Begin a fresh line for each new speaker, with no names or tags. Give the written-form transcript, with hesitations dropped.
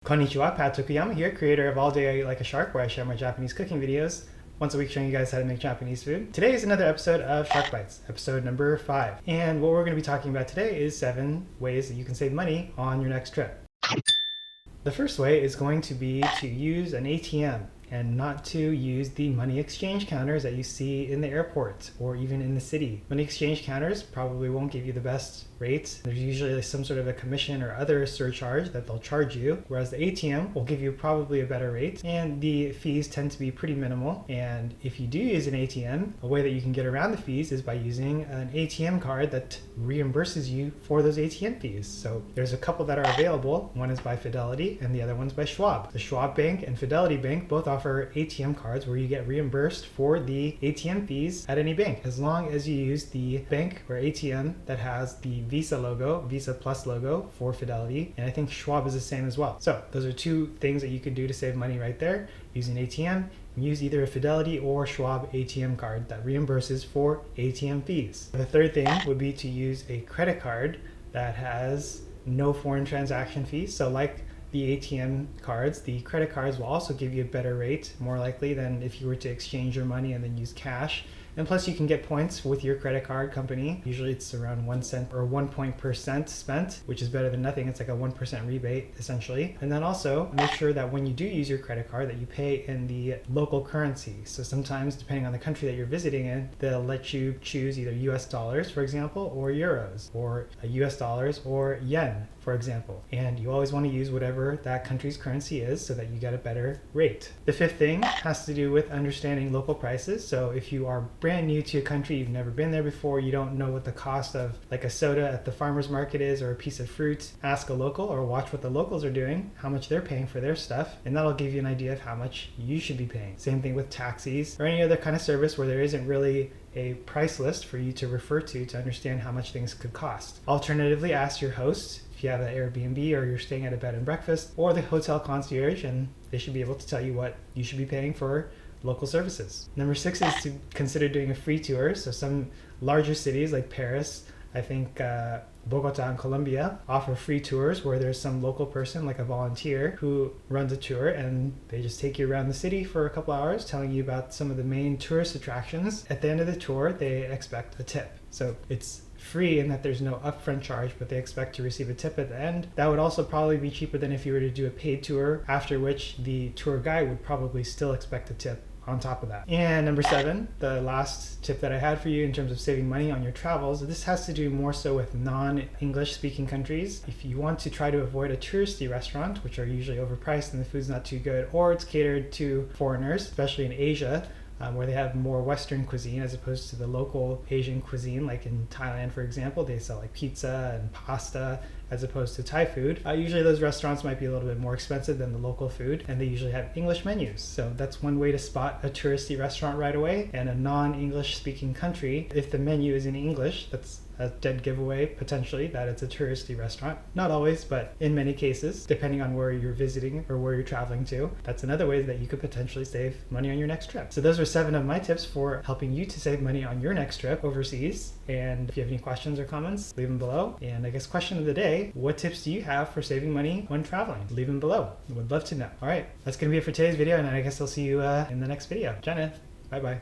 Konnichiwa, Pat Tokuyama here, creator of All Day I Eat Like a Shark, where I share my Japanese cooking videos once a week showing you guys how to make Japanese food. Today is another episode of Shark Bites, episode number 5. And what we're going to be talking about today is 7 ways that you can save money on your next trip. The first way is going to be to use an ATM and not to use the money exchange counters that you see in the airport or even in the city. Money exchange counters probably won't give you the best rates. There's usually some sort of a commission or other surcharge that they'll charge you, whereas the ATM will give you probably a better rate, and the fees tend to be pretty minimal. And if you do use an ATM, a way that you can get around the fees is by using an ATM card that reimburses you for those ATM fees. So there's a couple that are available. One is by Fidelity and the other one's by Schwab. The Schwab Bank and Fidelity Bank both offer ATM cards where you get reimbursed for the ATM fees at any bank, as long as you use the bank or ATM that has the Visa logo, Visa Plus logo for Fidelity, and I think Schwab is the same as well. So those are 2 things that you can do to save money right there. Using ATM, use either a Fidelity or Schwab ATM card that reimburses for ATM fees. The third thing would be to use a credit card that has no foreign transaction fees. So like the ATM cards, the credit cards will also give you a better rate, more likely than if you were to exchange your money and then use cash. And plus you can get points with your credit card company. Usually it's around 1 cent or 1 point per cent spent, which is better than nothing. It's like a 1% rebate essentially. And then also make sure that when you do use your credit card that you pay in the local currency. So sometimes depending on the country that you're visiting in, they'll let you choose either US dollars, for example, or euros, or US dollars or yen, for example. And you always want to use whatever that country's currency is so that you get a better rate. The 5th thing has to do with understanding local prices. So if you are brand new to a country, you've never been there before, you don't know what the cost of like a soda at the farmer's market is or a piece of fruit, ask a local or watch what the locals are doing, how much they're paying for their stuff, and that'll give you an idea of how much you should be paying. Same thing with taxis or any other kind of service where there isn't really a price list for you to refer to understand how much things could cost. Alternatively, ask your host if you have an Airbnb or you're staying at a bed and breakfast, or the hotel concierge, and they should be able to tell you what you should be paying for local services. Number 6 is to consider doing a free tour. So some larger cities like Paris, I think Bogota in Colombia, offer free tours where there's some local person, like a volunteer, who runs a tour, and they just take you around the city for a couple hours telling you about some of the main tourist attractions. At the end of the tour, they expect a tip. So it's free in that there's no upfront charge, but they expect to receive a tip at the end. That would also probably be cheaper than if you were to do a paid tour, after which the tour guide would probably still expect a tip on top of that. And number 7, the last tip that I had for you in terms of saving money on your travels, this has to do more so with non-English speaking countries. If you want to try to avoid a touristy restaurant, which are usually overpriced and the food's not too good, or it's catered to foreigners, especially in Asia, where they have more Western cuisine as opposed to the local Asian cuisine. Like in Thailand, for example, they sell like pizza and pasta as opposed to Thai food. Usually those restaurants might be a little bit more expensive than the local food, and they usually have English menus. So that's one way to spot a touristy restaurant right away. And a non-English speaking country, if the menu is in English, that's a dead giveaway potentially that it's a touristy restaurant. Not always, but in many cases, depending on where you're visiting or where you're traveling to. That's another way that you could potentially save money on your next trip. So those are 7 of my tips for helping you to save money on your next trip overseas. And if you have any questions or comments, leave them below. And I guess question of the day, what tips do you have for saving money when traveling? Leave them below. I would love to know. All right, that's gonna be it for today's video, and I guess I'll see you in the next video. Jenna, bye-bye.